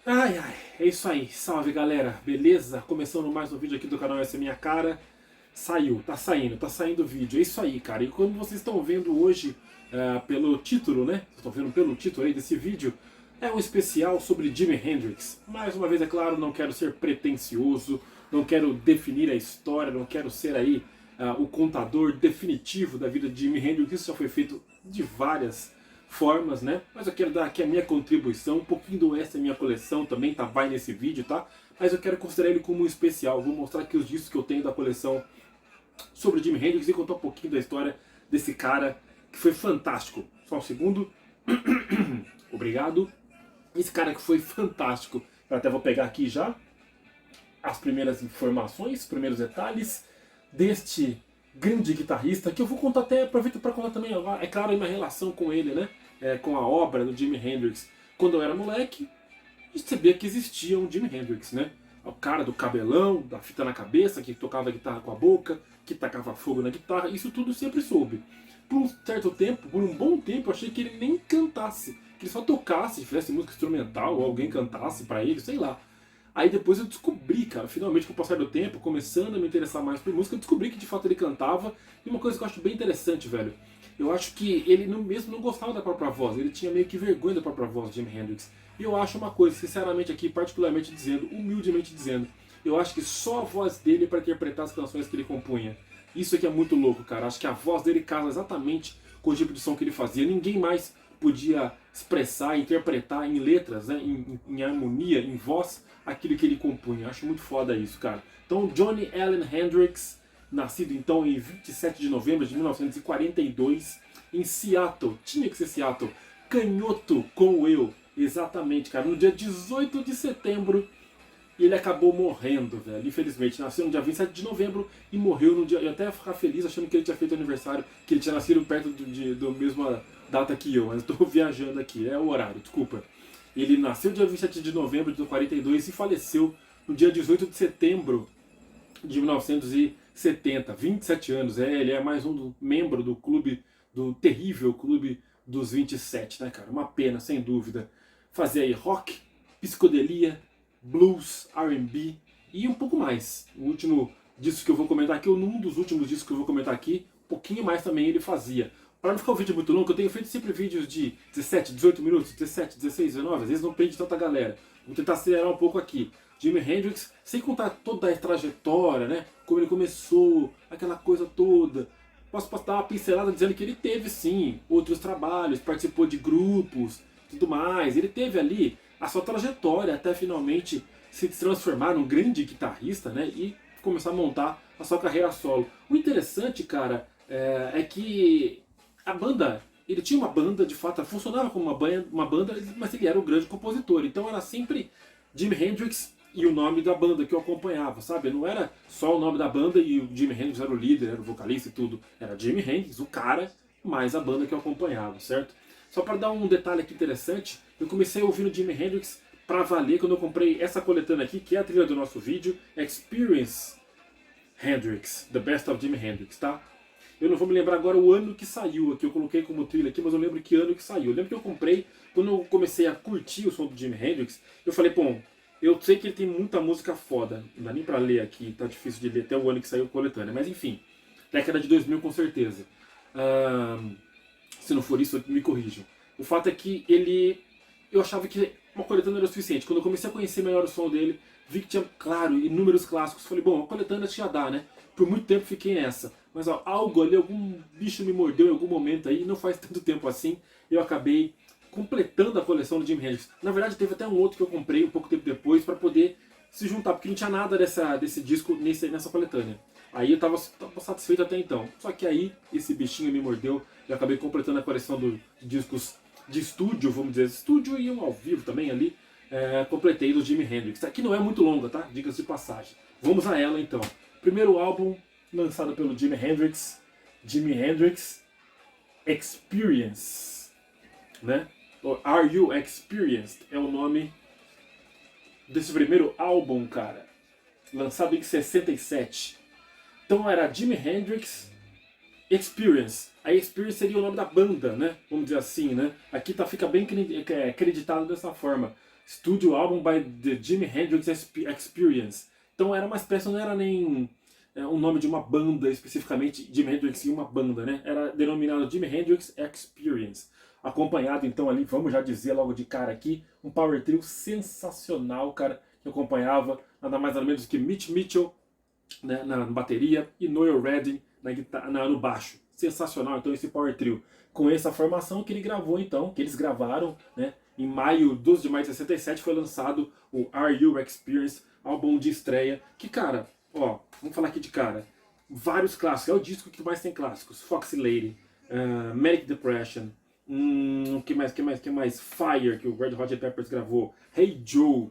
Ai, ai, é isso aí. Salve, galera. Beleza? Começando mais um vídeo aqui do canal Essa é Minha Cara. Saiu, tá saindo o vídeo. É isso aí, cara. E como vocês estão vendo hoje, pelo título, né? Vocês estão vendo pelo título aí desse vídeo, é um especial sobre Jimi Hendrix. Mais uma vez, é claro, não quero ser pretensioso, não quero definir a história, não quero ser aí o contador definitivo da vida de Jimi Hendrix. Isso já foi feito de várias formas, né? Mas eu quero dar aqui a minha contribuição, um pouquinho do Essa é Minha Coleção também vai nesse vídeo, tá? Mas eu quero considerar ele como um especial. Vou mostrar aqui os discos que eu tenho da coleção sobre Jimi Hendrix e contar um pouquinho da história desse cara que foi fantástico. Só um segundo. Obrigado. Esse cara que foi fantástico. Eu até vou pegar aqui já as primeiras informações, os primeiros detalhes deste grande guitarrista, que eu vou contar até, aproveito para contar também, é claro, a minha relação com ele, né? Com a obra do Jimi Hendrix. Quando eu era moleque, eu sabia que existia um Jimi Hendrix, né? O cara do cabelão, da fita na cabeça, que tocava guitarra com a boca, que tacava fogo na guitarra, isso tudo eu sempre soube. Por um certo tempo, por um bom tempo, eu achei que ele nem cantasse, que ele só tocasse, fizesse música instrumental, ou alguém cantasse pra ele, sei lá. Aí depois eu descobri, cara, finalmente com o passar do tempo, começando a me interessar mais por música, eu descobri que de fato ele cantava. E uma coisa que eu acho bem interessante, velho, eu acho que ele mesmo não gostava da própria voz, ele tinha meio que vergonha da própria voz, Jimi Hendrix. E eu acho uma coisa, sinceramente aqui, particularmente dizendo, humildemente dizendo, eu acho que só a voz dele para interpretar as canções que ele compunha. Isso aqui é muito louco, cara. Acho que a voz dele casa exatamente com o tipo de som que ele fazia. Ninguém mais podia expressar, interpretar em letras, né, em harmonia, em voz, aquilo que ele compunha. Acho muito foda isso, cara. Então, Johnny Allen Hendrix, nascido então em 27 de novembro de 1942, em Seattle. Tinha que ser Seattle. Canhoto com eu. Exatamente, cara. No dia 18 de setembro, ele acabou morrendo, velho. Infelizmente, nasceu no dia 27 de novembro e morreu no dia. Eu até ia ficar feliz achando que ele tinha feito aniversário, que ele tinha nascido perto do mesma data que eu, mas estou viajando aqui, é o horário, desculpa. Ele nasceu dia 27 de novembro de 42 e faleceu no dia 18 de setembro de 1970. 27 anos, ele é mais um membro do clube, do terrível clube dos 27, né, cara? Uma pena, sem dúvida. Fazia aí rock, psicodelia, blues, R&B e um pouco mais. O último disco que eu vou comentar aqui, ou num dos últimos discos que eu vou comentar aqui, um pouquinho mais também ele fazia. Para não ficar o vídeo muito longo, eu tenho feito sempre vídeos de 17, 18 minutos, 17, 16, 19, às vezes não prende tanta galera. Vou tentar acelerar um pouco aqui. Jimi Hendrix, sem contar toda a trajetória, né? Como ele começou, aquela coisa toda. Posso dar uma pincelada dizendo que ele teve sim outros trabalhos, participou de grupos, tudo mais. Ele teve ali a sua trajetória até finalmente se transformar num grande guitarrista, né? E começar a montar a sua carreira solo. O interessante, cara, é que a banda, ele tinha uma banda, de fato, funcionava como uma banda, mas ele era o grande compositor. Então era sempre Jimi Hendrix e o nome da banda que eu acompanhava, sabe? Não era só o nome da banda e o Jimi Hendrix era o líder, era o vocalista e tudo. Era Jimi Hendrix, o cara, mais a banda que eu acompanhava, certo? Só para dar um detalhe aqui interessante, eu comecei ouvindo Jimi Hendrix pra valer quando eu comprei essa coletânea aqui, que é a trilha do nosso vídeo, Experience Hendrix, The Best of Jimi Hendrix, tá? Eu não vou me lembrar agora o ano que saiu aqui, eu coloquei como trilha aqui, mas eu lembro que ano que saiu. Eu lembro que eu comprei, quando eu comecei a curtir o som do Jimi Hendrix, eu falei, bom, eu sei que ele tem muita música foda, não dá nem pra ler aqui, tá difícil de ler até o ano que saiu a coletânea, mas enfim, década de 2000 com certeza. Se não for isso, me corrijam. O fato é que eu achava que uma coletânea era o suficiente. Quando eu comecei a conhecer melhor o som dele, vi que tinha, claro, inúmeros clássicos. Falei, bom, a coletânea já dá, né? Por muito tempo fiquei nessa. Mas ó, algo ali, algum bicho me mordeu em algum momento aí, não faz tanto tempo assim, eu acabei completando a coleção do Jimi Hendrix. Na verdade, teve até um outro que eu comprei um pouco tempo depois para poder se juntar, porque não tinha nada desse disco nessa coletânea. Aí eu tava satisfeito até então. Só que aí esse bichinho me mordeu e eu acabei completando a coleção de discos de estúdio, vamos dizer, estúdio e um ao vivo também ali. Completei do Jimi Hendrix. Aqui não é muito longa, tá? Dicas de passagem. Vamos a ela então. Primeiro álbum lançado pelo Jimi Hendrix Experience, né? Ou Are You Experienced é o nome desse primeiro álbum, cara, lançado em 67. Então era Jimi Hendrix Experience. A Experience seria o nome da banda, né? Vamos dizer assim, né? Aqui fica bem acreditado dessa forma. Studio Album by the Jimi Hendrix Experience. Então era uma espécie, não era nem um nome de uma banda especificamente, Jimi Hendrix e uma banda, né? Era denominado Jimi Hendrix Experience. Acompanhado então ali, vamos já dizer logo de cara aqui, um power trio sensacional, cara, que acompanhava nada mais nada menos que Mitch Mitchell, né, na bateria, e Noel Redding na guitarra, no baixo. Sensacional então esse power trio. Com essa formação que ele gravou então, que eles gravaram, né, em 12 de maio de 67 foi lançado o Are You Experience, álbum de estreia, que cara, ó, vamos falar aqui de cara, vários clássicos, é o disco que mais tem clássicos, Foxy Lady, Manic Depression, que mais? Fire, que o Red Hot Chili Peppers gravou, Hey Joe,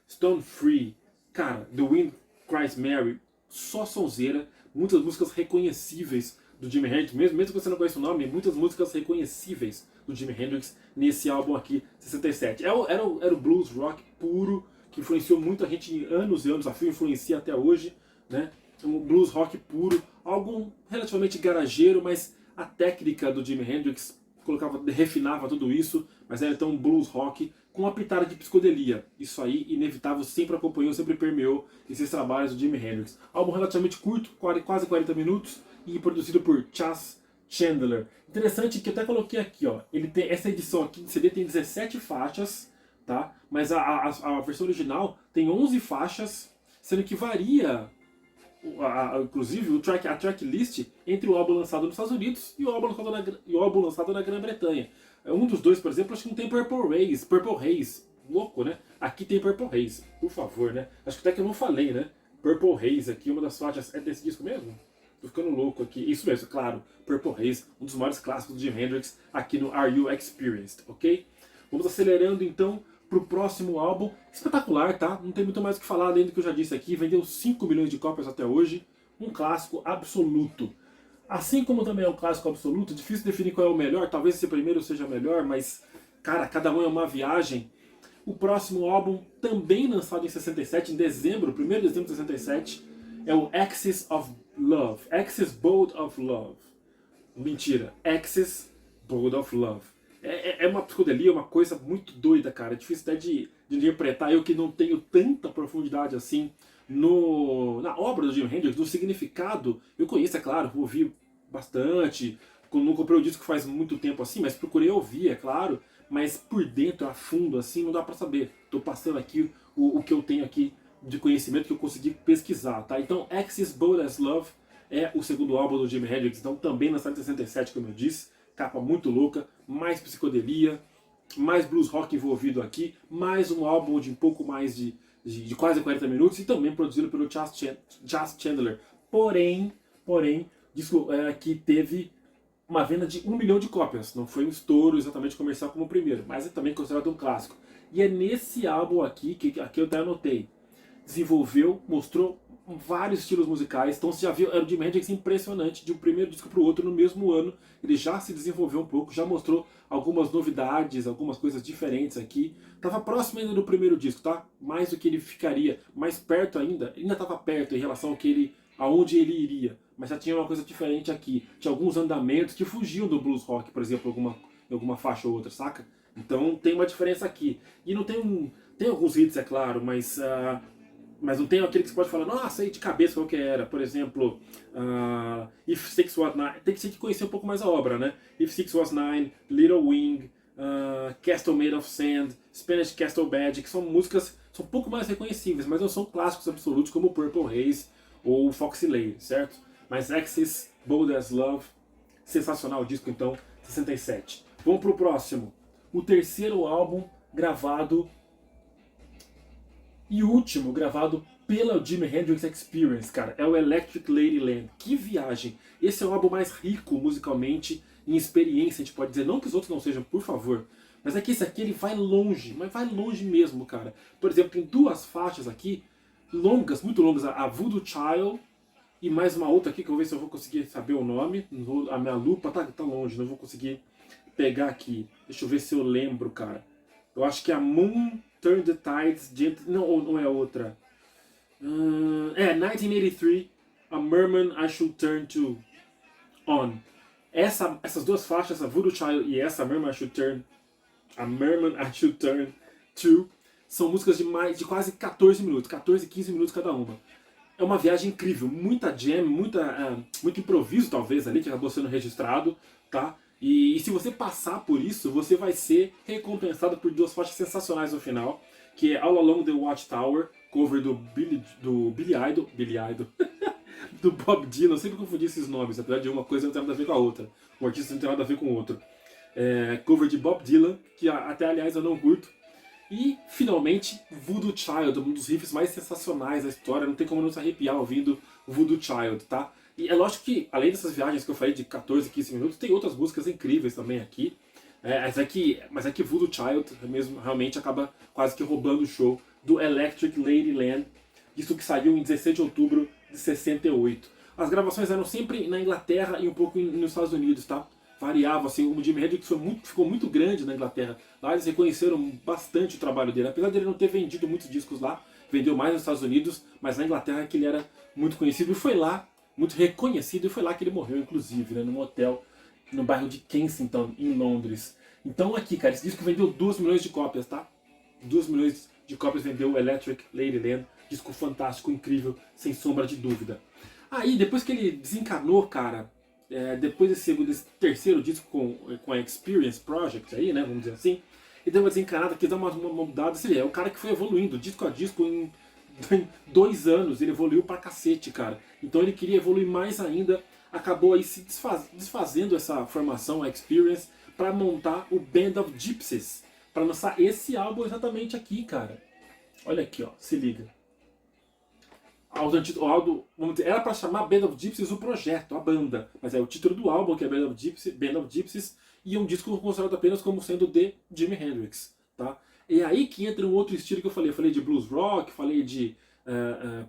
Stone Free, cara, The Wind Cries Mary, só sonzeira, muitas músicas reconhecíveis do Jimi Hendrix, mesmo que você não conheça o nome, muitas músicas reconhecíveis do Jimi Hendrix nesse álbum aqui, 67. Era o blues rock puro, que influenciou muita gente em anos e anos, a fio influencia até hoje, né? Um blues rock puro, algo relativamente garageiro, mas a técnica do Jimi Hendrix refinava tudo isso, mas era então um blues rock com uma pitada de psicodelia. Isso aí, inevitável, sempre acompanhou, sempre permeou esses trabalhos do Jimi Hendrix. Álbum relativamente curto, quase 40 minutos, e produzido por Chas Chandler. Interessante que eu até coloquei aqui, ó, ele tem essa edição aqui de CD tem 17 faixas, tá? Mas a versão original tem 11 faixas, sendo que varia, inclusive, a tracklist entre o álbum lançado nos Estados Unidos e o álbum lançado na Grã-Bretanha. Um dos dois, por exemplo, acho que não tem Purple Haze. Louco, né? Aqui tem Purple Haze, por favor, né? Acho que até que eu não falei, né? Purple Haze aqui, uma das faixas, é desse disco mesmo? Tô ficando louco aqui. Isso mesmo, claro. Purple Haze, um dos maiores clássicos do Jimi Hendrix aqui no Are You Experienced, ok? Vamos acelerando então pro próximo álbum. Espetacular, tá? Não tem muito mais o que falar além do que eu já disse aqui. Vendeu 5 milhões de cópias até hoje. Um clássico absoluto. Assim como também é um clássico absoluto, difícil definir qual é o melhor. Talvez esse primeiro seja melhor, mas, cara, cada um é uma viagem. O próximo álbum, também lançado em 67, em dezembro, 1º de dezembro de 67, é o Axis of Love. Axis Bolt of Love. Mentira. Axis Bolt of Love. É uma psicodelia, uma coisa muito doida, cara. É difícil até de interpretar. Eu que não tenho tanta profundidade assim na obra do Jimi Hendrix, no significado. Eu conheço, é claro, ouvi bastante. Não comprei o disco faz muito tempo assim, mas procurei ouvir, é claro. Mas por dentro, a fundo, assim, não dá pra saber. Tô passando aqui o que eu tenho aqui de conhecimento que eu consegui pesquisar, tá? Então, Axis Bold as Love é o segundo álbum do Jimi Hendrix, então também lançado em 67, como eu disse. Capa muito louca, mais psicodelia, mais blues rock envolvido aqui, mais um álbum de um pouco mais de quase 40 minutos e também produzido pelo Chas Chandler. Porém, disco que teve uma venda de 1 milhão de cópias. Não foi um estouro exatamente comercial como o primeiro, mas é também considerado um clássico. E é nesse álbum aqui, que aqui eu até anotei, desenvolveu, mostrou vários estilos musicais. Então você já viu, era o Jimi Hendrix impressionante, de um primeiro disco para o outro no mesmo ano. Ele já se desenvolveu um pouco, já mostrou algumas novidades, algumas coisas diferentes aqui. Tava próximo ainda do primeiro disco, tá? Mais do que ele ficaria, mais perto ainda estava perto em relação aonde ele iria. Mas já tinha uma coisa diferente aqui. Tinha alguns andamentos que fugiam do blues rock, por exemplo, alguma faixa ou outra, saca? Então tem uma diferença aqui. E não tem alguns hits, é claro, mas não tem aquele que você pode falar, nossa, aí de cabeça qual que era. Por exemplo, If Six Was Nine. Tem que conhecer um pouco mais a obra, né? If Six Was Nine, Little Wing, Castle Made of Sand, Spanish Castle Badge, que são músicas são um pouco mais reconhecíveis, mas não são clássicos absolutos como Purple Haze ou Foxy Lady, certo? Mas Axis, Bold as Love, sensacional o disco então, 67. Vamos pro próximo. O terceiro álbum gravado e último gravado pela Jimi Hendrix Experience, cara, é o Electric Ladyland. Que viagem! Esse é o álbum mais rico musicalmente, em experiência, a gente pode dizer. Não que os outros não sejam, por favor. Mas é que esse aqui ele vai longe, mas vai longe mesmo, cara. Por exemplo, tem duas faixas aqui, longas, muito longas, a Voodoo Child e mais uma outra aqui, que eu vou ver se eu vou conseguir saber o nome. A minha lupa tá longe, não vou conseguir pegar aqui. Deixa eu ver se eu lembro, cara. Eu acho que é a Moon Turn the Tides Gently. Não é outra. 1983, A Merman I Should Turn to On. Essas duas faixas, a Voodoo Child e essa A Merman I Should Turn to, São músicas de quase 14 minutos, 14, 15 minutos cada uma. É uma viagem incrível, muita jam, muito improviso talvez ali, que acabou sendo registrado, tá? E se você passar por isso, você vai ser recompensado por duas faixas sensacionais no final, que é All Along the Watchtower, cover do Billy Idol, do Bob Dylan. Eu sempre confundi esses nomes, apesar de uma coisa não ter nada a ver com a outra. O artista não tem nada a ver com o outro. Cover de Bob Dylan, que até aliás eu não curto. E, finalmente, Voodoo Child, um dos riffs mais sensacionais da história. Não tem como não se arrepiar ouvindo Voodoo Child, tá? E é lógico que, além dessas viagens que eu falei de 14, 15 minutos, tem outras músicas incríveis também aqui. Mas é que Voodoo Child mesmo, realmente acaba quase que roubando o show do Electric Ladyland. Isso que saiu em 16 de outubro de 68. As gravações eram sempre na Inglaterra e um pouco nos Estados Unidos, tá? Variava, assim, o Jimi Hendrix ficou muito grande na Inglaterra. Lá eles reconheceram bastante o trabalho dele, apesar dele não ter vendido muitos discos lá, vendeu mais nos Estados Unidos, mas na Inglaterra é que ele era muito conhecido e foi lá, muito reconhecido, e foi lá que ele morreu, inclusive, né, num hotel no bairro de Kensington, em Londres. Então aqui, cara, esse disco vendeu 2 milhões de cópias, tá? 2 milhões de cópias vendeu o Electric Ladyland, disco fantástico, incrível, sem sombra de dúvida. Aí, depois que ele desencanou, cara, depois desse terceiro disco com a Experience Project aí, né, vamos dizer assim, ele deu uma desencanada, quis dar uma mudada. Você vê, é o cara que foi evoluindo, disco a disco, em 2 anos, ele evoluiu pra cacete, cara. Então ele queria evoluir mais ainda, acabou aí se desfazendo essa formação, a Experience, pra montar o Band of Gypsies, pra lançar esse álbum exatamente aqui, cara. Olha aqui, ó, se liga. O álbum, vamos dizer, era para chamar Band of Gypsies o projeto, a banda, mas é o título do álbum que é Band of Gypsies, e é um disco considerado apenas como sendo de Jimi Hendrix, tá? E é aí que entra um outro estilo que eu falei de blues rock, falei de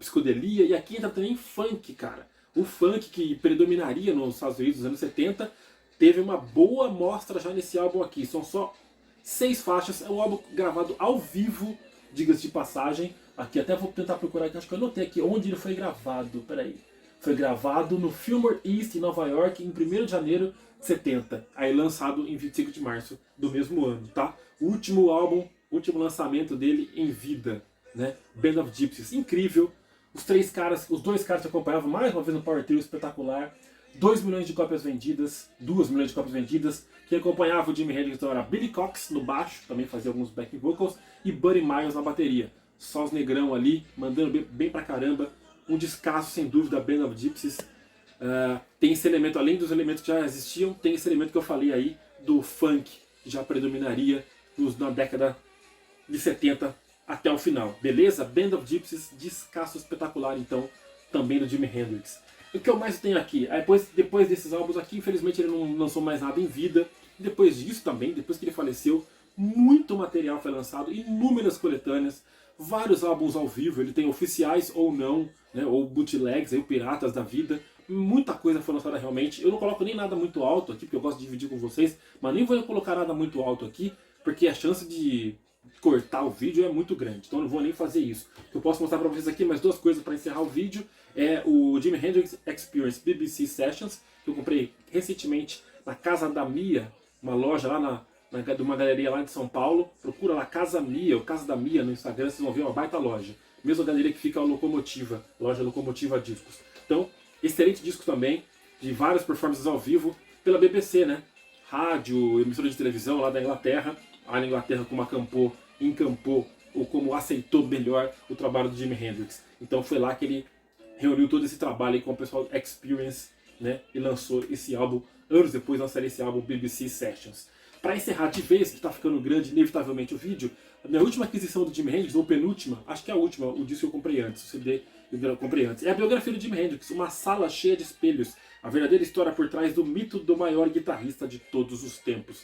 psicodelia, e aqui entra também funk, cara. O funk que predominaria nos Estados Unidos nos anos 70 teve uma boa mostra já nesse álbum aqui. São só 6 faixas, é um álbum gravado ao vivo, diga-se de passagem. Aqui até vou tentar procurar, acho que eu anotei aqui onde ele foi gravado. Peraí. Foi gravado no Fillmore East, em Nova York, em 1º de janeiro de 70. Aí lançado em 25 de março do mesmo ano, tá? O último álbum, último lançamento dele em vida, né? Band of Gypsies. Incrível. Os 2 caras que acompanhavam mais uma vez no Power Trio espetacular. 2 milhões de cópias vendidas. 2 milhões de cópias vendidas. Quem acompanhava o Jimi Hendrix então era Billy Cox no baixo, também fazia alguns backing vocals, e Buddy Miles na bateria. Só os negrão ali, mandando bem pra caramba. Um descasso, sem dúvida, Band of Gypsies. Tem esse elemento, além dos elementos que já existiam, tem esse elemento que eu falei aí, do funk, que já predominaria na década de 70 até o final. Beleza? Band of Gypsies, descasso espetacular, então, também do Jimi Hendrix. O que eu mais tenho aqui? Depois desses álbuns aqui, infelizmente ele não lançou mais nada em vida. Depois disso também, depois que ele faleceu, muito material foi lançado, inúmeras coletâneas, vários álbuns ao vivo, ele tem oficiais ou não, né, ou bootlegs, aí, piratas da vida. Muita coisa foi lançada realmente. Eu não coloco nem nada muito alto aqui, porque eu gosto de dividir com vocês, mas nem vou colocar nada muito alto aqui, porque a chance de cortar o vídeo é muito grande, então eu não vou nem fazer isso. O que eu posso mostrar para vocês aqui, mais 2 coisas para encerrar o vídeo, é o Jimi Hendrix Experience BBC Sessions, que eu comprei recentemente na Casa da Mia, uma loja lá de uma galeria lá de São Paulo. Procura lá Casa Mia, ou Casa da Mia no Instagram, vocês vão ver uma baita loja. Mesma galeria que fica a Locomotiva, loja Locomotiva Discos. Então, excelente disco também, de várias performances ao vivo pela BBC, né? Rádio, emissora de televisão lá da Inglaterra. A Inglaterra como encampou, ou como aceitou melhor o trabalho do Jimi Hendrix. Então foi lá que ele reuniu todo esse trabalho aí com o pessoal Experience, né? E lançou esse álbum, anos depois lançaria esse álbum BBC Sessions. Para encerrar de vez, que está ficando grande inevitavelmente o vídeo, a minha última aquisição do Jimi Hendrix, ou penúltima, acho que é a última, o disco que eu comprei antes, o CD que eu comprei antes, é a biografia do Jimi Hendrix, uma sala cheia de espelhos, a verdadeira história por trás do mito do maior guitarrista de todos os tempos.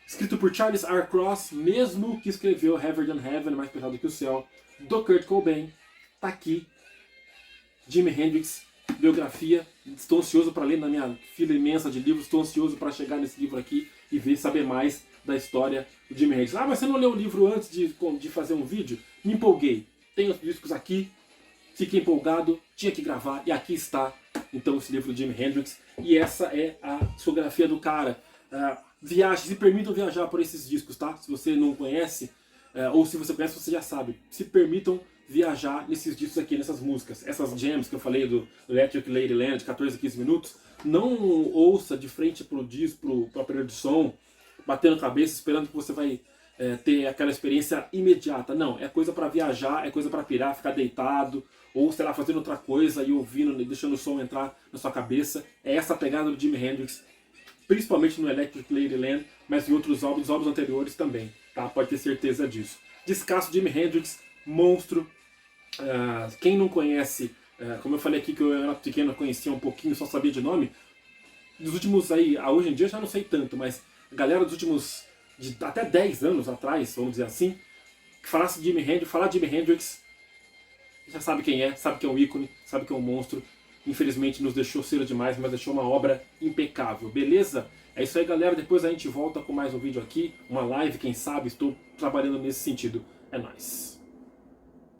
Escrito por Charles R. Cross, mesmo que escreveu Heavier Than Heaven, Mais Pesado que o Céu, do Kurt Cobain, tá aqui, Jimi Hendrix, biografia. Estou ansioso para ler na minha fila imensa de livros, estou ansioso para chegar nesse livro aqui e saber mais da história do Jimi Hendrix. Ah, mas você não leu o livro antes de fazer um vídeo? Me empolguei. Tenho os discos aqui, fiquei empolgado, tinha que gravar e aqui está então esse livro do Jimi Hendrix. E essa é a discografia do cara. Viaje, se permitam viajar por esses discos, tá? Se você não conhece, ou se você conhece, você já sabe. Se permitam viajar nesses discos aqui, nessas músicas. Essas jams que eu falei do Electric Ladyland, de 14 a 15 minutos, não ouça de frente pro disco, pro aparelho de som, batendo cabeça, esperando que você vai ter aquela experiência imediata. Não, é coisa para viajar, é coisa para pirar, ficar deitado, ou sei lá, fazendo outra coisa e ouvindo, deixando o som entrar na sua cabeça. É essa pegada do Jimi Hendrix, principalmente no Electric Ladyland, mas em outros álbuns anteriores também, tá? Pode ter certeza disso. Descasso Jimi Hendrix, monstro. Quem não conhece, como eu falei aqui que eu era pequeno, conhecia um pouquinho, só sabia de nome. Dos últimos aí, hoje em dia eu já não sei tanto, mas a galera dos últimos, até 10 anos atrás, vamos dizer assim, que falasse de Jimi Hendrix, falar de Jimi Hendrix, já sabe quem é, sabe que é um ícone, sabe que é um monstro. Infelizmente nos deixou cedo demais, mas deixou uma obra impecável, beleza? É isso aí, galera. Depois a gente volta com mais um vídeo aqui, uma live, quem sabe, estou trabalhando nesse sentido. É nóis.